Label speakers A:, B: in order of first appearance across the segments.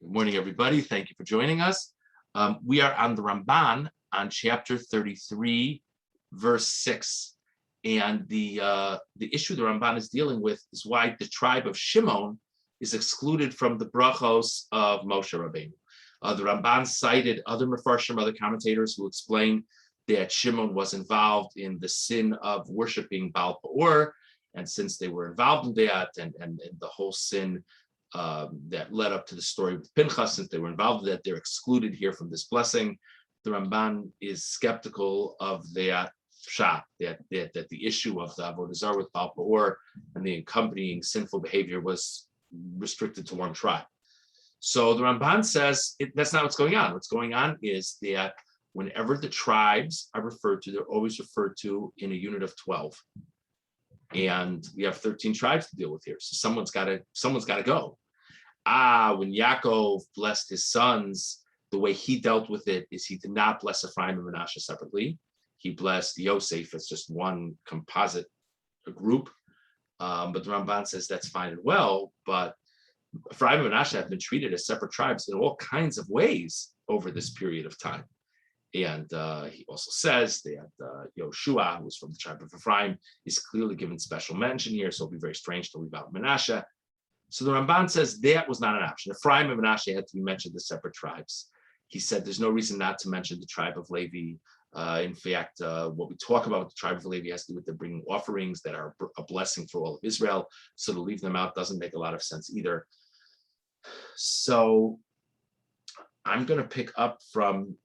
A: Good morning, everybody. Thank you for joining us. We are on the Ramban on chapter 33, verse 6. And the issue the Ramban is dealing with is why the tribe of Shimon is excluded from the brachos of Moshe Rabbeinu. The Ramban cited other Mefarshim, other commentators who explain that Shimon was involved in the sin of worshiping Baal Peor. And since they were involved in that and the whole sin that led up to the story with Pinchas, since they were involved in that, they're excluded here from this blessing. The Ramban is skeptical of that pshat, that the issue of the Avodah Zarah with Baal Peor and the accompanying sinful behavior was restricted to one tribe. So the Ramban says that's not what's going on. What's going on is that whenever the tribes are referred to, they're always referred to in a unit of 12. And we have 13 tribes to deal with here. So someone's got to go. When Yaakov blessed his sons, the way he dealt with it is he did not bless Ephraim and Manasseh separately. He blessed Yosef as just one composite group. But the Ramban says that's fine and well, but Ephraim and Manasseh have been treated as separate tribes in all kinds of ways over this period of time. And he also says that Yoshua, who was from the tribe of Ephraim, is clearly given special mention here, so it'll be very strange to leave out Manasseh. So the Ramban says that was not an option. Ephraim and Manasseh had to be mentioned as separate tribes. He said there's no reason not to mention the tribe of Levi. In fact, what we talk about with the tribe of Levi has to do with them bringing offerings that are a blessing for all of Israel. So to leave them out doesn't make a lot of sense either. So I'm going to pick up from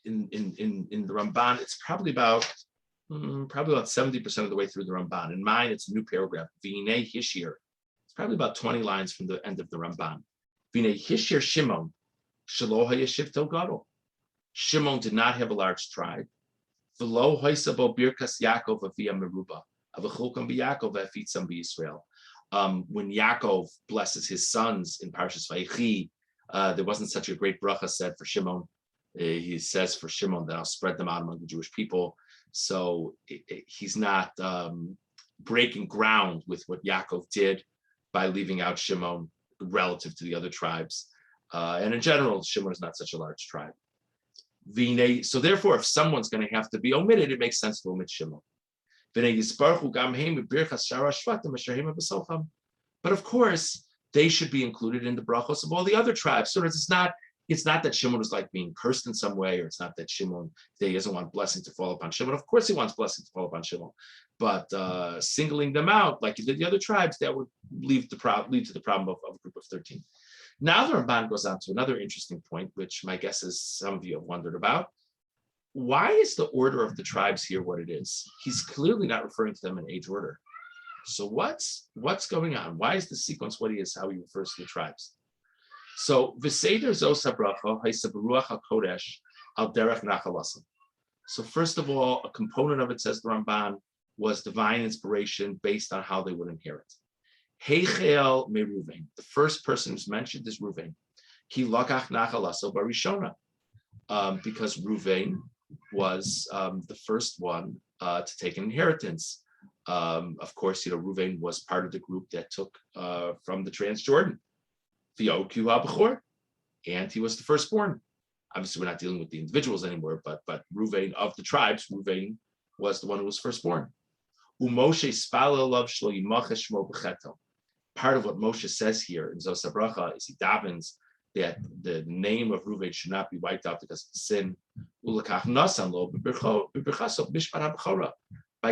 A: in the Ramban. It's probably about 70% of the way through the Ramban. In mine, it's a new paragraph. V'hinei Hishir. It's probably about 20 lines from the end of the Ramban. V'hinei Hishir Shimon shelo hayashiv tel gadol. Shimon did not have a large tribe. V'lo hoisa bo birkas Yaakov avia meruba avachulkam b'Yaakov afitzam b'Yisrael. When Yaakov blesses his sons in Parshas Vayechi, there wasn't such a great bracha said for Shimon. He says for Shimon that I'll spread them out among the Jewish people. So he's not breaking ground with what Yaakov did by leaving out Shimon relative to the other tribes. And in general, Shimon is not such a large tribe. So therefore, if someone's going to have to be omitted, it makes sense to omit Shimon. But of course, they should be included in the brachos of all the other tribes. So it's not that Shimon is like being cursed in some way, or it's not that Shimon, he doesn't want blessing to fall upon Shimon. Of course he wants blessing to fall upon Shimon, but singling them out like he did the other tribes, that would lead to the problem of a group of 13. Now the Ramban goes on to another interesting point, which my guess is some of you have wondered about. Why is the order of the tribes here what it is? He's clearly not referring to them in age order. So what's going on? Why is the sequence what he is, how he refers to the tribes? So v'seder zos HaBracha ha'isa b'ruach HaKodesh al derech nachalasim. So first of all, a component of it, says the Ramban, was divine inspiration based on how they would inherit. Heichel me Ruvain. The first person who's mentioned is Ruvain. Ki lakach nachalaso barishona. Because Ruvain was the first one to take an inheritance. Of course, Ruvain was part of the group that took from the Transjordan. And he was the firstborn. Obviously, we're not dealing with the individuals anymore, but Ruvain of the tribes, Ruvain was the one who was firstborn. Part of what Moshe says here in Zos HaBracha is he davens that the name of Ruvain should not be wiped out because of sin. By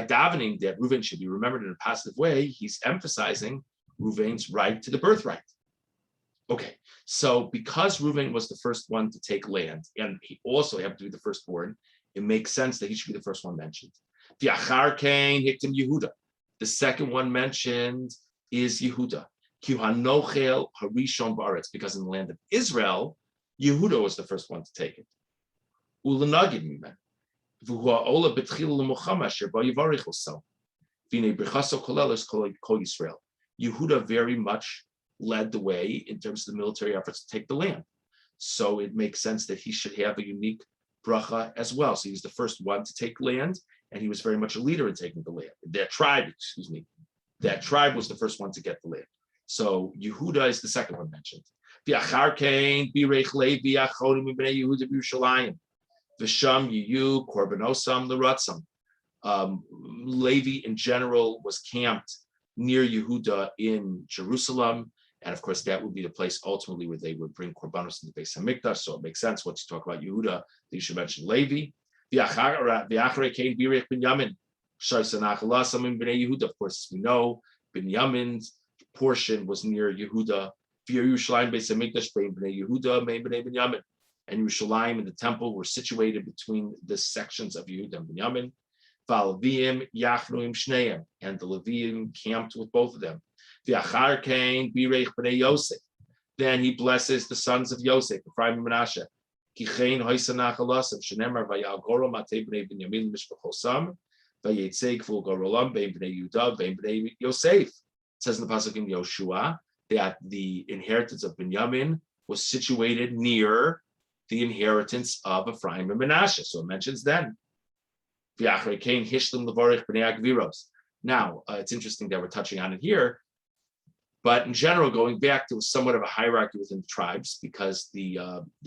A: davening that Ruvain should be remembered in a positive way, he's emphasizing Ruvain's right to the birthright. Okay, so because Ruvain was the first one to take land, and he also happened to be the firstborn, it makes sense that he should be the first one mentioned. The second one mentioned is Yehuda. Because in the land of Israel, Yehuda was the first one to take it. Yehuda very much led the way in terms of the military efforts to take the land. So it makes sense that he should have a unique bracha as well. So he was the first one to take land, and he was very much a leader in taking the land. That tribe was the first one to get the land. So Yehuda is the second one mentioned. V'achar kain birech Levi achonim b'nei Yehuda b'Yerushalayim. V'sham yiyu korbanosam l'ratzam. Levi in general was camped near Yehuda in Jerusalem. And of course, that would be the place ultimately where they would bring korbanos into the Beis Hamikdash. So it makes sense once you talk about Yehuda that you should mention Levi. V'acharei kain birech Binyamin. Of course, we know Binyamin's portion was near Yehuda. And Yerushalayim and the temple were situated between the sections of Yehuda and Binyamin. And the Leviim camped with both of them. Then he blesses the sons of Yosef, Ephraim and Menashe. It says in the pasuk in Yoshua that the inheritance of Binyamin was situated near the inheritance of Ephraim and Menashe. So it mentions then. Now, it's interesting that we're touching on it here, but in general, going back, there was somewhat of a hierarchy within the tribes because the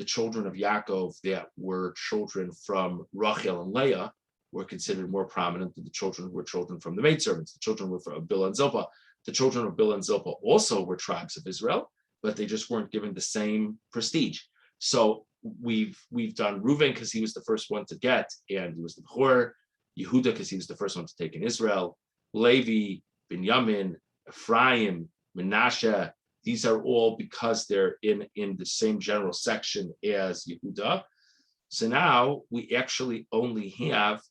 A: children of Yaakov that were children from Rachel and Leah were considered more prominent than the children who were children from the maidservants. The children were from Bilhah and Zilpah. The children of Bilhah and Zilpah also were tribes of Israel, but they just weren't given the same prestige. So we've done Reuven because he was the first one to get, and he was the Bechor. Yehuda because he was the first one to take in Israel. Levi, Binyamin, Ephraim, Menashe. These are all because they're in the same general section as Yehuda. So now we actually only have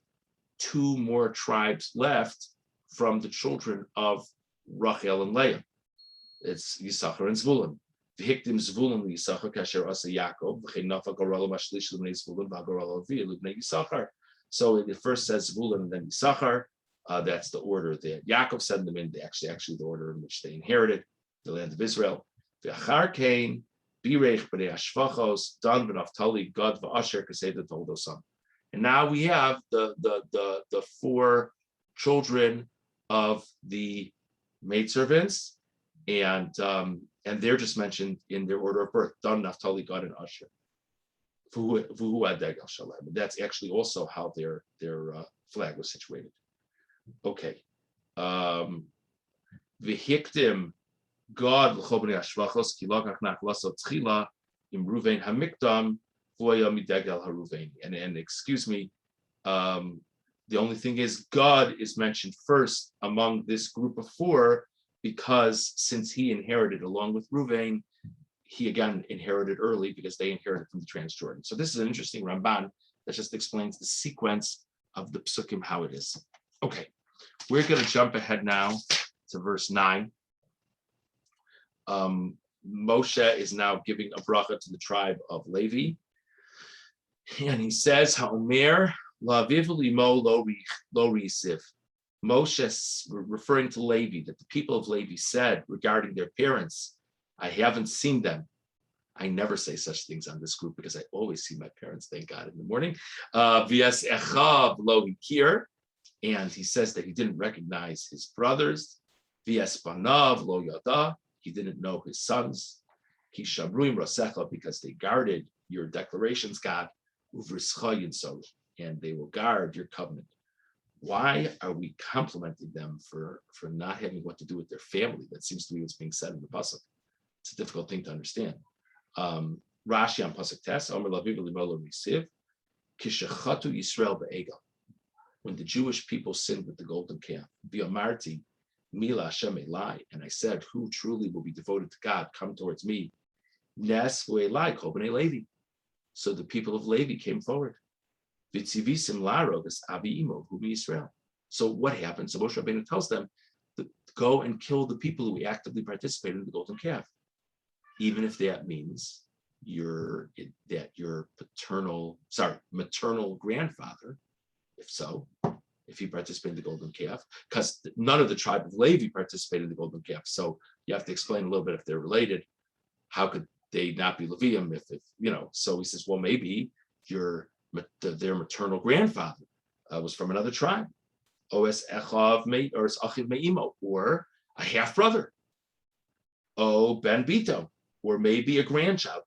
A: 2 more tribes left from the children of Rachel and Leah. It's Yisachar and Zvulun. V'hikdim Zvulun Yisachar kasher asa Yaakov v'chein nafa gorala mashlish l'bnei Zvulun v'agorala v'vi l'bnei Yisachar. So it first says Zvulun and then Yisachar. That's the order that Yaakov sent them in. Actually the order in which they inherited the land of Israel. V'achar kain birech b'nei Ashvachos Dan v'Naftali Gad v'Asher kaseda toldosam. And now we have the 4 children of the maidservants, and they're just mentioned in their order of birth: Dan, Naphtali, Gad, and Asher. That's actually also how their flag was situated. Okay. V'hiktim Gad l'chobnei Ashvachos ki lakach nachlaso tchila im Ruvain hamikdam. And excuse me, the only thing is God is mentioned first among this group of 4 because since he inherited along with Reuven, he again inherited early because they inherited from the Transjordan. So this is an interesting Ramban that just explains the sequence of the psukim, how it is. Okay, we're going to jump ahead now to verse 9. Moshe is now giving a bracha to the tribe of Levi. And he says, Ha'omer la'aviv limo lo risiv. Moshe, referring to Levi, that the people of Levi said regarding their parents, I haven't seen them. I never say such things on this group because I always see my parents, thank God, in the morning. V'yas echav lo hikir. And he says that he didn't recognize his brothers. V'yas banav lo yada. He didn't know his sons. Ki shamruim rasecha, because they guarded your declarations, God. And they will guard your covenant. Why are we complimenting them for not having what to do with their family? That seems to be what's being said in the pasuk. It's a difficult thing to understand. Rashi on pasuk tes, Omer laviv limolo risiv, kishachatu Yisrael be'egel. When the Jewish people sinned with the golden calf, v'amarti mila Hashem elai, and I said, who truly will be devoted to God, come towards me. Nes v'elai kol b'nei Levi. So the people of Levi came forward. V'tzivisim laro v'avi imo hu Yisrael. So what happened? So Moshe Rabbeinu tells them to go and kill the people who actively participated in the golden calf, even if that means your maternal grandfather, if he participated in the golden calf, because none of the tribe of Levi participated in the golden calf. So you have to explain a little bit if they're related. How could they not be Levium if so he says, well, maybe their maternal grandfather was from another tribe, Os Echav or Achiv Me'imo, or a half brother, Ben Bito, or maybe a grandchild.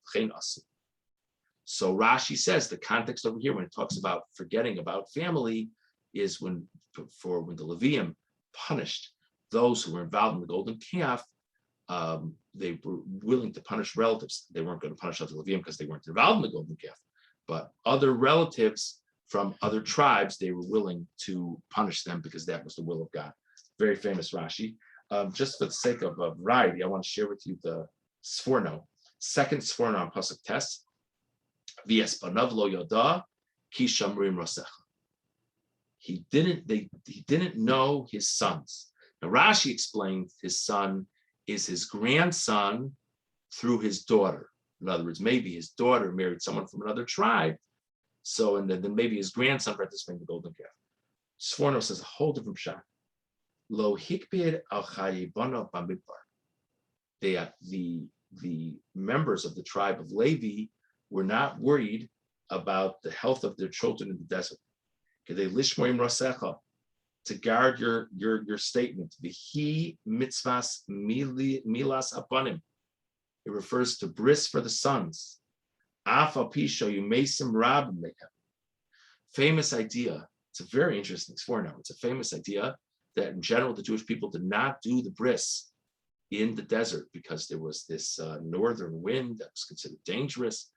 A: So Rashi says the context over here when it talks about forgetting about family is when the Levium punished those who were involved in the golden calf. They were willing to punish relatives. They weren't going to punish other Levium because they weren't involved in the golden calf, but other relatives from other tribes, they were willing to punish them because that was the will of God. Very famous Rashi. Just for the sake of variety, I want to share with you the Sforno, second Sforno on Pasuk Tes. V'es banav lo yoda ki shamrim rasecha. He didn't know his sons. Now Rashi explained his son is his grandson through his daughter. In other words, maybe his daughter married someone from another tribe. So, and then maybe his grandson participated in the golden calf. Sforno says a whole different shot. Lo hikbir al chayibana bamidbar. The members of the tribe of Levi were not worried about the health of their children in the desert. They lishmoim rasecha, to guard your statement. V'hi mitzvahs milas apanim. It refers to bris for the sons. Afa pisho yumesim rabim mehem. Famous idea. It's a very interesting sforno. It's a famous idea that in general the Jewish people did not do the bris in the desert because there was this northern wind that was considered dangerous.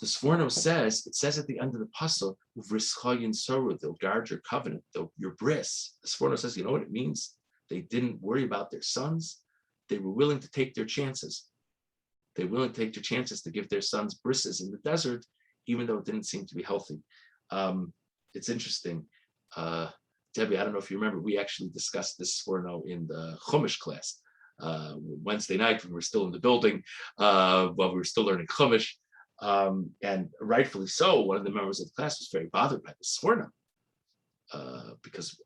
A: The Sforno says, it says at the end of the pasuk, "V'rischayin soru," they'll guard your covenant, your bris. The Sforno says, you know what it means? They didn't worry about their sons. They were willing to take their chances. They were willing to take their chances to give their sons brises in the desert, even though it didn't seem to be healthy. It's interesting. Debbie, I don't know if you remember, we actually discussed this Sforno in the Chumash class Wednesday night when we were still in the building, while we were still learning Chumash. And rightfully so, one of the members of the class was very bothered by this Sforno, because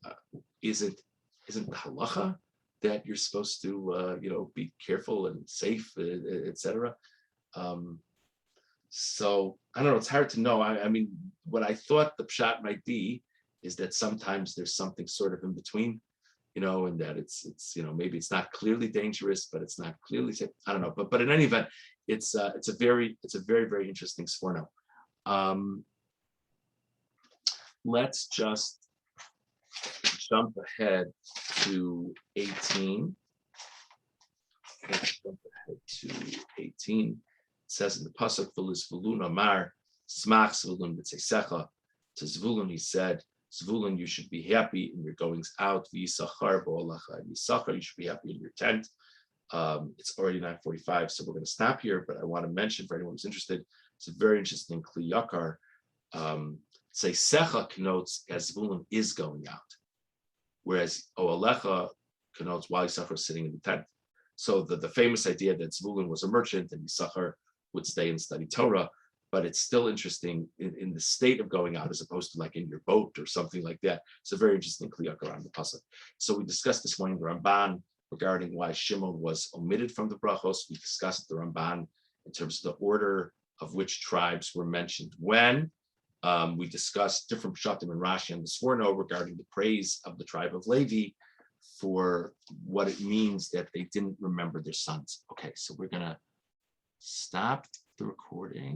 A: isn't the halacha that you're supposed to be careful and safe, etc. So I don't know. It's hard to know. I mean, what I thought the pshat might be is that sometimes there's something sort of in between, and that it's maybe it's not clearly dangerous, but it's not clearly safe. I don't know. But in any event, it's a very very interesting sforno. Let's just jump ahead to 18. Let's jump ahead to 18. It says in the pasuk, "V'lizvulun amar smach zvulun b'tzeisecha." To Zvulun he said, "Zvulun, you should be happy in your goings out. V'yisachar bo'alacha, and Yisachar, you should be happy in your tent." It's already 9:45, so we're going to stop here. But I want to mention for anyone who's interested, it's a very interesting Kli Yakar. Tzeisecha connotes as Zvulun is going out, whereas O'alecha connotes while Yisachar is sitting in the tent. So the famous idea that Zvulun was a merchant and Yisachar would stay and study Torah, but it's still interesting in the state of going out as opposed to like in your boat or something like that. It's a very interesting Kli Yakar on the pasuk. So we discussed this morning the Ramban regarding why Shimon was omitted from the brachos. We discussed the Ramban in terms of the order of which tribes were mentioned when. We discussed different pshatim and Rashi and the Sforno regarding the praise of the tribe of Levi for what it means that they didn't remember their sons. Okay, so we're gonna stop the recording.